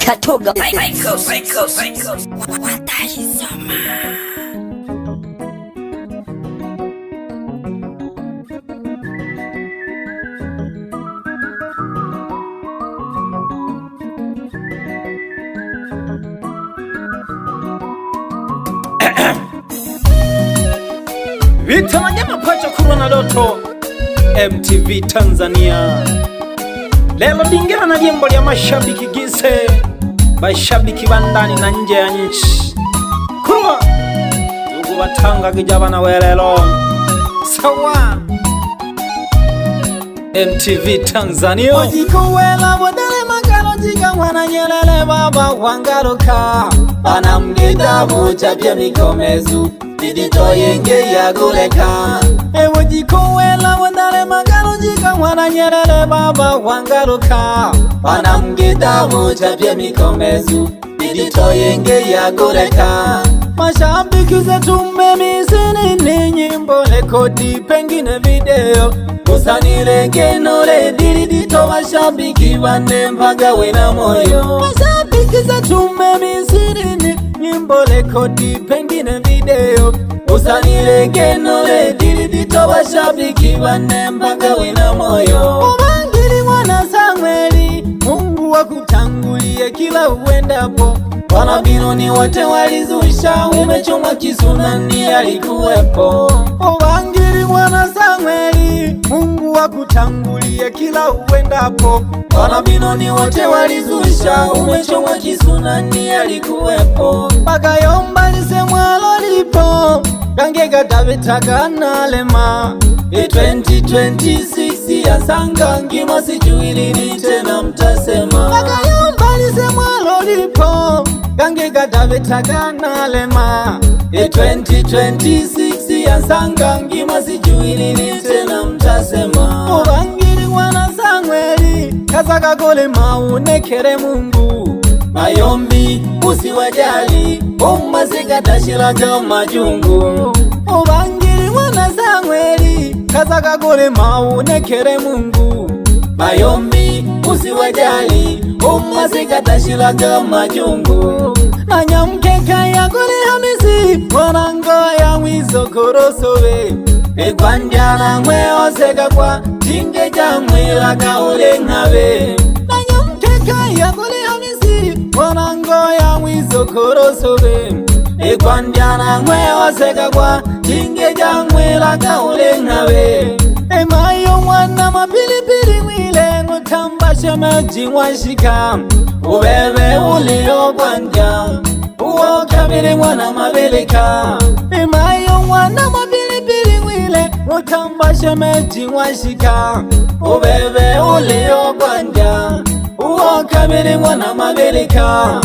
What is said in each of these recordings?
Katoga Psycho wataisoma. Vita Wanyama Pacha Kurwa na Doto MTV Tanzania. Lelo dingira na jimbo lya mashabiki gise bashabiki bandani na nje ya nchi. Kurwa Yugu batanga kijabana welelo sawa. MTV Tanzania. Ojikuwela wadale magalo jiga wana nyelele baba wangaruka bana mgitabu chapya mikomezu Didito yenge ya guleka Ewo jikuwela wadale magalo jiga wana nyelele baba wangaruka bana mgitabu chapya mikomezu Didito yenge ya guleka Mashabiki zetu mmemisini ni nyimbo rekodi pengine video Usanile genole Didito mashabiki bane mpaga wena moyo Mashabiki zetu mmemisini ni nyimbo rekodi pengine video Usanile genole Didito mashabiki bane mpaga wena moyo Ubangili mwana Samweli Mungu wakutangulie kila uendapo Wanabinoni wote walizusha umechomwa kisunani alikuwepo Ubangili mwana Samweli Mungu wakutangulie kila uendapo Wanabinoni wote walizusha umechomwa kisunani alikuwepo Bagayomba lisemwa lolipo Kange gatabitaga nalema 2026 ya sanga ngima sijuilini tena mtasema Bagayomba lisemwa lolipo Kange gatabitaga nalema 2026 ya sanga ngima sijuilini tena mtasema Ubangili mwana Samweli Kasaka gole maunekere Mungu Mayombi usiwajali Umazika tashilaga majungu Ubangili mwana Samweli Kasaka gole maunekere Mungu Mayombi usiwajali Umazika tashilaga majungu Nanyamkeka ya gole Hamisi Mwanango ya mwizo korosowe Ekwandiana mwe oseka kwa Tinge jamwe laka ule ngawe Nanyamkeka ya gole Hamisi Mwanango ya mwizo korosowe Ekwandiana mwe oseka kwa Tinge jamwe laka ule ngawe Emayo mwana mapilipili mwile Ngutamba shemeji mwashika Ubebe ulio kwanja Uo kamili mwana mabilika Emayo mwana mapilipili mwile Ngutamba shemeji mwashika Ubebe ulio kwanja Uo kamili mwana mabilika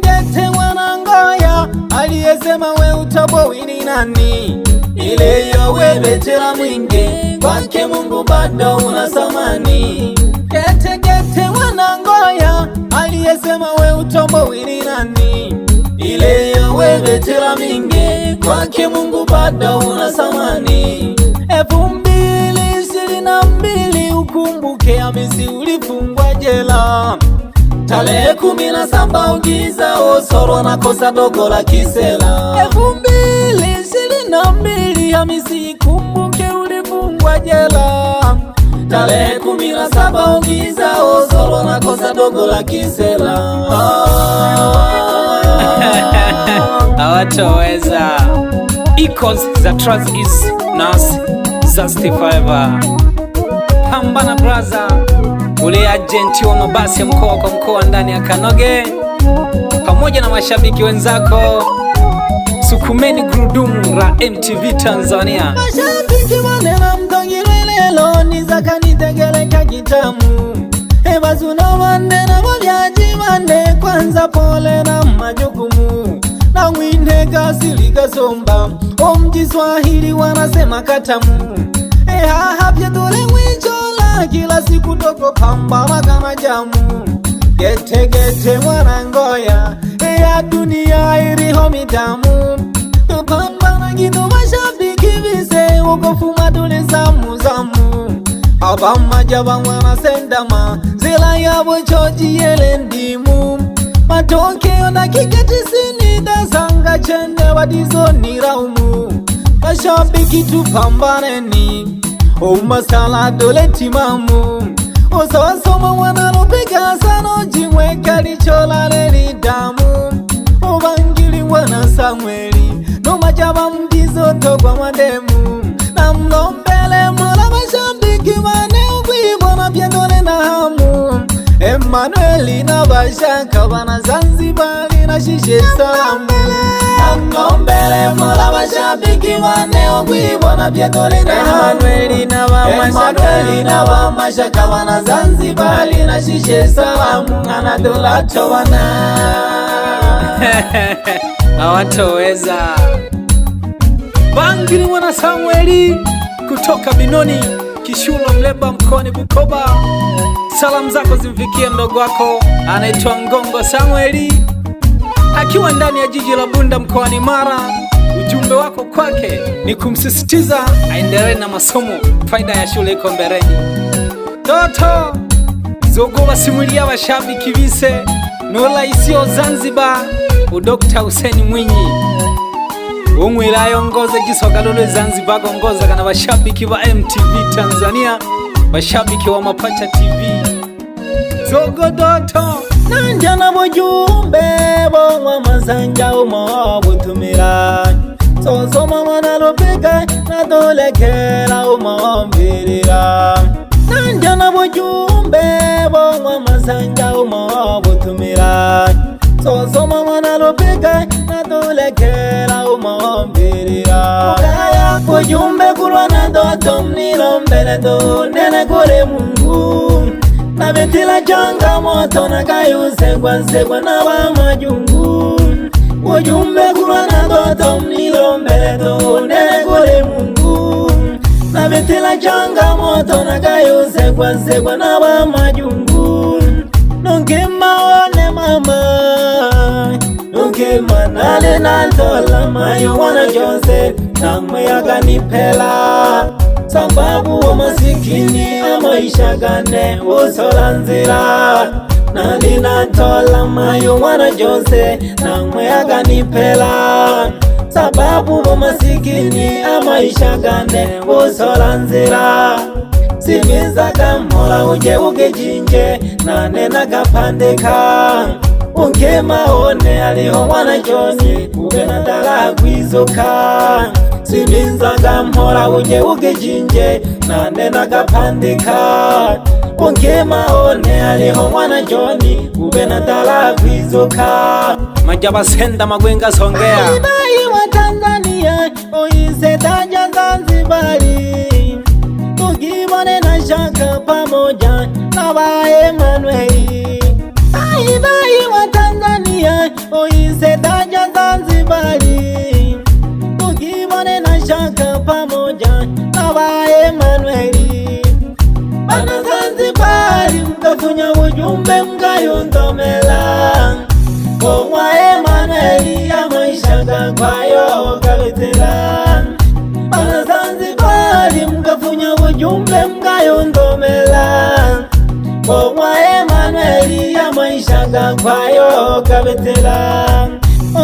Gete mwana ngoya Aliyesema we utobo wini nani Ile yo webetela mwingi Kwake Mungu bado unasamani Gete mwana ngoya Aliyesema we utobo wini nani Ile yo webetela mingi Kwake Mungu bado unasamani 2022 ukumbuke Hamisi ulifungwa jela Tarehe 17 ugiza osoro na kosa dogo la kisela 2022 Hamisi kumbuke ulifungwa jela Tarehe 17 ugiza osoro na kosa dogo la kisela Hawatoweza Icons za Trans is Nas Justifier Pambana Braza ule agenti wa mabasi ya mkoa kwa mkoa ndani ya Kanoge pamoja na mashabiki wenzako sukumeni gurudumu la MTV Tanzania Mashabiki wanena mtongilelelo nizaka nitegeleka kitamu Ebazuna wandena wabyaji wande kwanza pole na majukumu Na mwine kasili kasomba Omjiswahili wanasema katamu Hapya tole mwichola kila siku toko pambana kama jamu Gete mwana ngoya ya dunia iriho mitamu Tupambana gido mashabiki vise Ukofuma tule zamu Abamaja bangwana sendama Zila yabo choji yele ndimu matokeo dakika 90 dasanga chende wadizoni raumu. Mashabiki tupambaneni, umasala dole timamu. Usawasoma wanalopiga sana jimweka lichola leli damu. Ubangili wana Samueli, no majaba mbizoto kwa mademu. Na mlombele mola mashabiki maneo kuibona piendole na hamu. Emmanueli na Bashaka wana Zanzibari na shishe salamu. Na mlombele mola mashabiki maneo kuibona piendole na hamu. Emmanueli na Bashaka wana Zanzibari na shishe salamu. Anadolacho wana hawatoweza. Bangili wana Samueli kutoka Binoni, Kishulo, Mleba, mkoani Bukoba. Salamu zako zimfikie mdogo wako anaitwa Ngongo Samueli akiwa ndani ya jiji la Bunda mkoani Mara. Ujumbe wako kwake ni kumsisitiza aendelee na masomo, faida ya shule iko mbeleni. Toto zogo basimulia bashabiki bise nola isio Zanzibar udokta Hussein Mwinyi umwirayo ngoze gisogalole Zanzibar gongoza kana bashabiki ba MTV Tanzania, bashabiki wa Mapacha TV. Zogo Doto nanja na bujumbe bo mazanja umo butumira sozoma wanalopeka na dolekera umo mbirira. Nanja na bujumbe bo mazanja umo butumira sozoma wanalopeka na dolekera umo mbirira. Ukaya bujumbe kulwa na Doto mnilombele do nene kule Mungu. Na betila changamoto na kayusegwa na wamajungu. Ujumbe kulwa na Doto mnilombele do nene kule Mungu. Na betila changamoto na kayusegwa na wamajungu. Nungema one mama, nungema nale nantola mayo wana Jose na mweyaga nipela. Sababu wa masikini amaisha gane usola nzira. Nali nantola mayo wana Jose na mweyaga nipela. Sababu wa masikini amaisha gane usola nzira. Simiza kamola uje ugejinje na nena kapandeka. Unkema one aliho wana Joni ube na dala kwizoka. Simiza kamola uje ugejinje na nena kapandeka. Unkema one aliho wana Joni ube na dala kwizoka. Majaba senda magwenga Songea. Ibai wa Tanzania oise taja Zanzibari. Tugibane na Shaka pamoja na ba Emmanueli. Ibai wa Tanzania oise taja Zanzibari. Tugibane na Shaka pamoja na ba Emmanueli. Bana Zanzibari mkafunya ujumbe mkayondomela. Kwa Emmanueli ya maisha kakwayo kabetela. Bana Zanzibari mkafunya ujumbe mkayondomela. Kwa Emmanueli ya maisha kakwayo kabetela.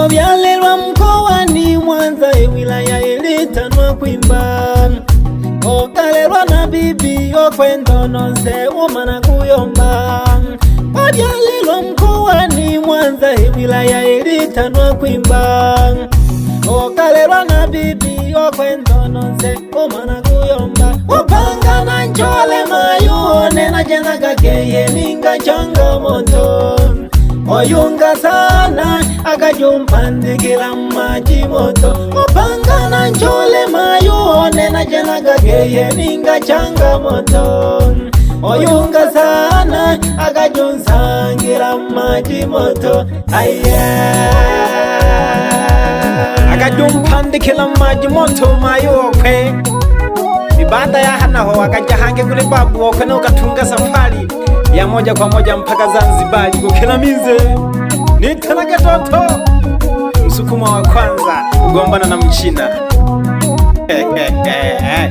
Obyalelwa mkoani Mwanza wilaya ilitanwa Kwimba. Okalelwa na bibi okwendonoze umana kuyomba. Obyalelwa mkoani Mwanza wilaya ilitanwa Kwimba. Okalelwa na bibi okwendonoze umana kuyomba. Upanga na njole mayone na jena kakeye ninga changamoto. Oyunga sana akajumpandikila maji moto. Upanga na njole mayone na jena kakeye ninga changamoto. Oyunga sana akajunsangira maji moto. Akajumpandikila maji moto mayokwe. Ibada ya hanaho akajahange kule babu wakwe na ukatunga safari ya moja kwa moja mpaka Zanzibari kukelamize. Nitanage Doto msukuma wa kwanza kugombana na Mchina.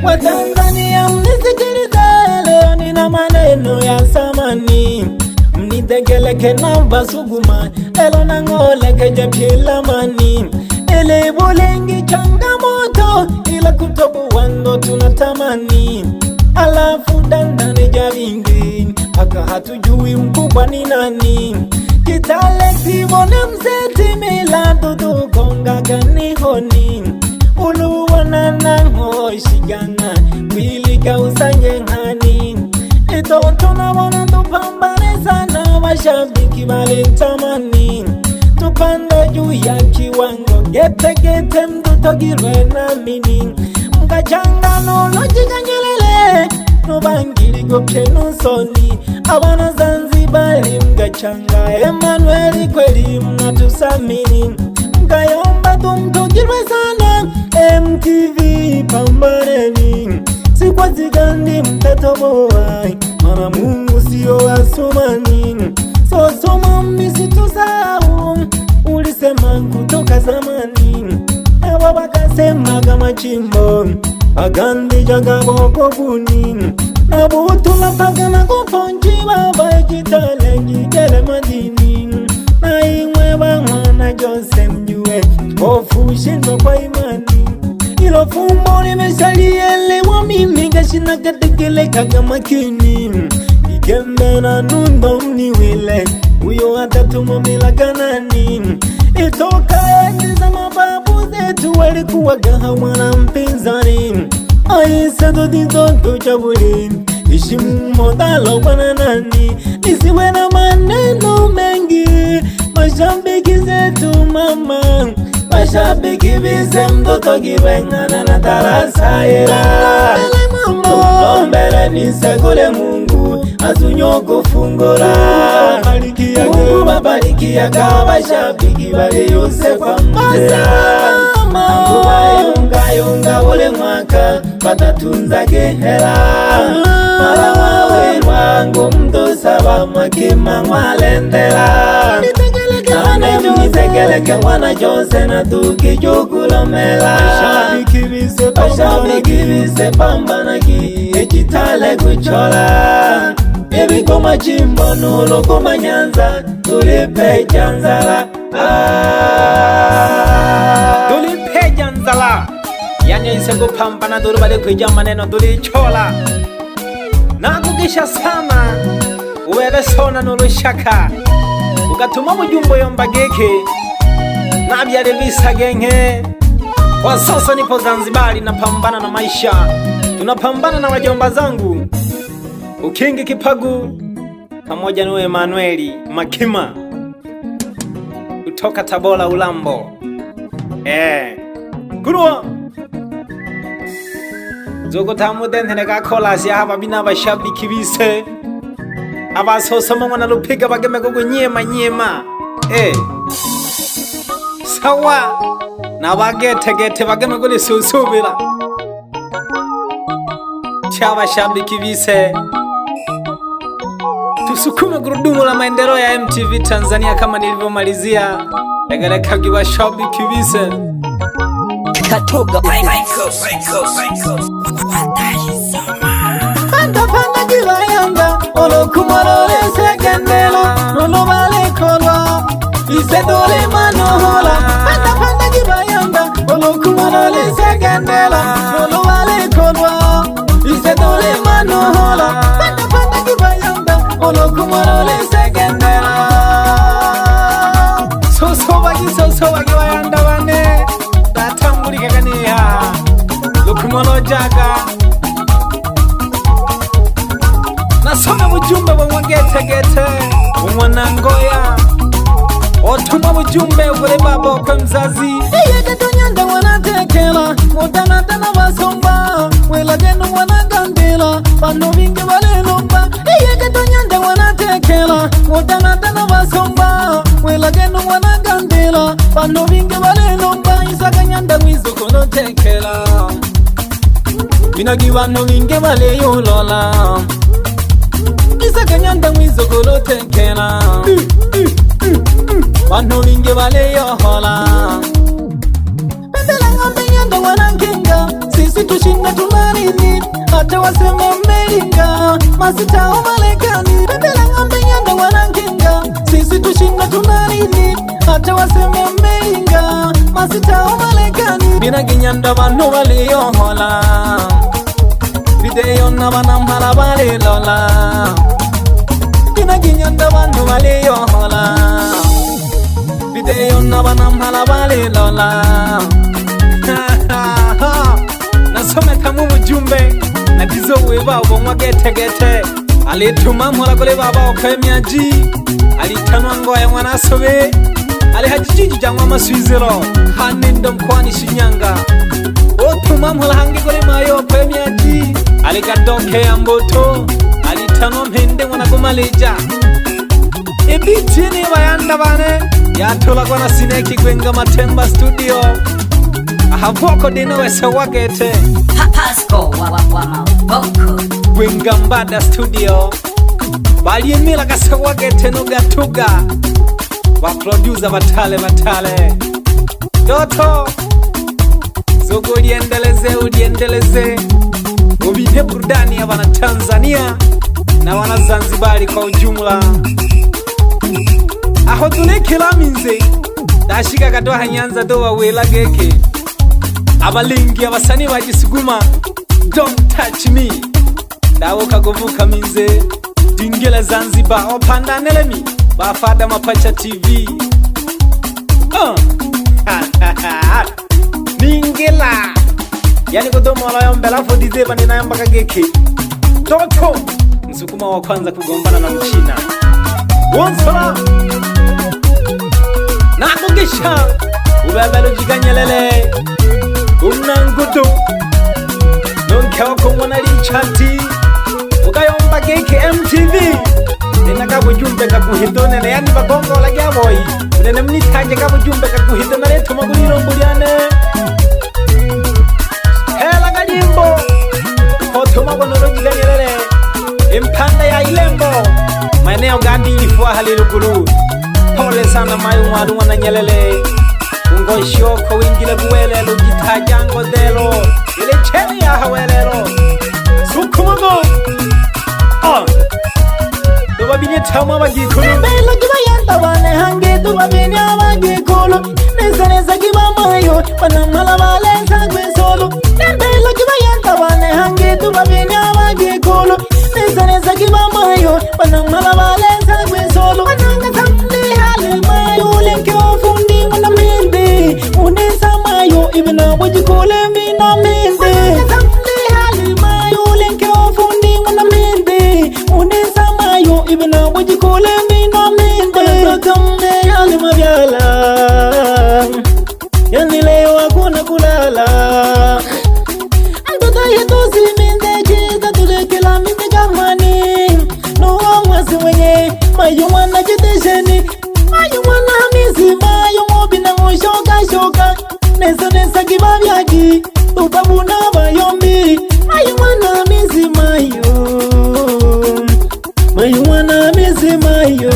Wa Tanzania mnisikilize leo nina maneno ya samani. Mnitegeleke na Basuguma elo nangole keja pila mani ele bolengi changamoto ila kutobu wando tunatamani alafu dandane javingi haka hatujui mkubwa ni nani Kitale kibone mzeti mila dudu konga kanihoni uluwana nango shigana wilika usanye ngani itotona wana tupambane sana mashabiki wale tamani tupanda juu ya kiwango gete mduto girwe na mini mkachanga nolo jikanyelele nubangili gopye nusoni abana Zanzibari mkachanga Emmanuel kweli mnatusamini mkayomba tumtugirwe sana MTV pambareni sikwa zigandi mtatoboa mana Mungu siyo asumani sosoma misitusau ulisema kutoka zamani ewa wakasema kama chimbo agandi jaga boko buni nabutula paka na kuponji baba Kitale ngigele madini na iwe bamwana Jose mjue hofu shindo kwa imani ilo fumbo nimeshalielewa mimi gashina katekele kaka makini igembe na nundo mniwile uyo atatuma milaka nani itoka enzi za mababu zetu walikuwa gahawana mpinzani aiseto ditoto chabuli ishimu modalo wana nani nisiwe na maneno mengi mashabiki zetu mama mashabiki bize mtoto kibengana na tarasa ila tulombele nisekule Mungu azunyo kufungura Mungu mabariki ya kabashabiki bali yose kwa mzea Mungu wayunga ule mwaka patatunza gehera mara wawe wangu mtu saba makima mwalendela Nizekeleke wana Jose na tuki jukulomela Pashabiki bise pambanaki Kitale kuchola Ebi kuma chimbo nulo kuma Nyanza Tulipe janzala Tulipe janzala Yani isego pambana durubale kuja maneno tulichola Na kukisha sana Uwebe sona nulo shaka Ukatuma mjumbo yombageke na biare visa genge kwa sasa nipo Zanzibari napambana na maisha tunapambana na wajomba zangu Ukingi Kipagu pamoja na Emmanuel Makima kutoka Tabora Ulambo kurua zogo tamudentene gakola si haba bina bashabiki bise abasosoma mwana lupiga bageme gogo nyema sawa na bagete bageme gole susubira chaba shabiki bise tusukume gurudumu la maendeleo ya MTV Tanzania kama nilivyomalizia legeleka kiwa shabiki bise Katoga Psychos Panda kibayanga olokumarole sekendela Nolo vale kolwa isedole manohola Panda kibayanga olokumarole sekendela Nolo vale kolwa isedole manohola Panda kibayanga olokumarole sekendela Soso bagi wayanda wane Datambulika kaniha Lokumalo jaga Nasoma mujumbe wangete umwana ngoya otuma mujumbe ule baba kwa mzazi Iyeke tonyanda wanatekela Mutanatana wasomba Mwela genu wanagandila Pano vingi wale lomba Iyeke tonyanda wanatekela Mutanatana wasomba Mwela genu wanagandila Pano vingi wale lomba Isaka nyanda wizo kono tekela Minagi wano vingi wale yulola Isaka nyanda wizo kono tekela Wano vingi wale yohola Pembela ngombe nyanda wanankinga Sisi tushinda tumarini Hata wasema meringa Masita umalekani Pembela ngombe nyanda wanankinga Sisi tushinda tumarini waseme Amerika, masita wa Marekani. Bina ginyanda banu waliyohola, video na banamhala balilola. Bina ginyanda banu waliyohola, video na banamhala balilola. Nasome tamu mujumbe na dizo weba ubonwa gete alituma mhola kule baba okwemyaji alitanwa ngoya mwana sobe ali hajiji jangwa maswizero hanindo mkwani Shinyanga otuma mhola hangi kule mayo okwemyaji alikadoke amboto alitanwa mhende mwana kumaleja ebitini bayanda bane yatola kwa Sineki Gwenga Matemba studio ahavoko dino wese wagete Pasco wa maboko Gwenga Mbada studio bali emila kase wagete no gatuga wa producer batale Doto zogo uliendeleze ubite burudani ya wana Tanzania na wana Zanzibari kwa ujumla. Aho tulekela minze dashika katoha Nyanza do wawela geke abalingi abasani bagisuguma don't touch me dawo kagovuka minze dingela Zanzibar opanda nelemi bafada mapacha TV ningela yani kodomo wala mbela fodize banina yamba kageke Doto msukuma wa kwanza kugombana na Mchina Wonsala nakugisha ubabalo jiganyelele unangudu nonkewa kumwana lichati ukayomba keke MTV nina bujumbe kakuhitone na yani bagongo la gyaboi nene mnitaje kabujumbe kakuhitona leto maguliro mbuliane hela galimbo hotuma gono jiganyelele impanda ya Ilembo maeneo gandi ifua halilukulu pole sana mayu mwadu wana nyelele ungoshoko wingile buwele lujitajango delo ile cheni ya hawelero sukumago tubabinye tama bagikulu nebelo kibayanda wane hange tubabinye abagikulu neza kibamayo banamala balenza gwesolo nebelo kibayanda wane hange tubabinye abagikulu neza kibamayo banamala balenza gwesolo bananga tamli hale mayo lenke ofundi wana mende unesa mayo ibina bujikule mbina mende tamli hale mayo lenke ofundi wana mende unesa mayo ibina bujikule mbina mende kamne hale mabyala yani leo hakuna kulala Antoto yetu simende jita tulekela minde gamani Nuwa mwasi mwenye mayu mwana jitesheni Mayu mwana hamizi mayu mobina shoka Nesa kibabyaki upabuna bayombi Mayu mwana hamizi mayu Mayu mwana hamizi mayu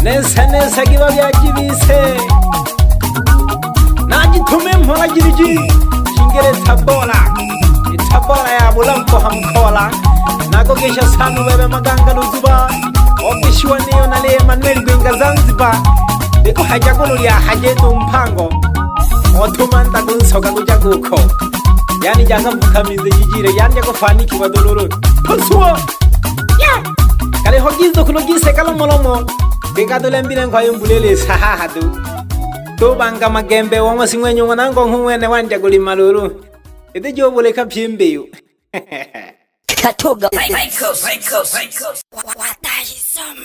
Nesa kibabyaki bise Najitume mhola jiriji Shingere tabora ya bulamko hamkola Nagogesha sanu wewe maganga luzuba Okishua niyo na lee Manuel Gwenga Zanzibar Beko hajakulu ya hajetu mpango Otumanta kunsoka kujaguko Yani janga mfukamize jijire Yani jako faniki wa doloro Pusua Kale hogizo kulogise kalomolomo Beka dolembile kwa yumbulele sahahadu Tubanga magembe wama singwenyo wanango huwene wanja guli maluru Ede jobole kapyembeyo Katoga Watahisoma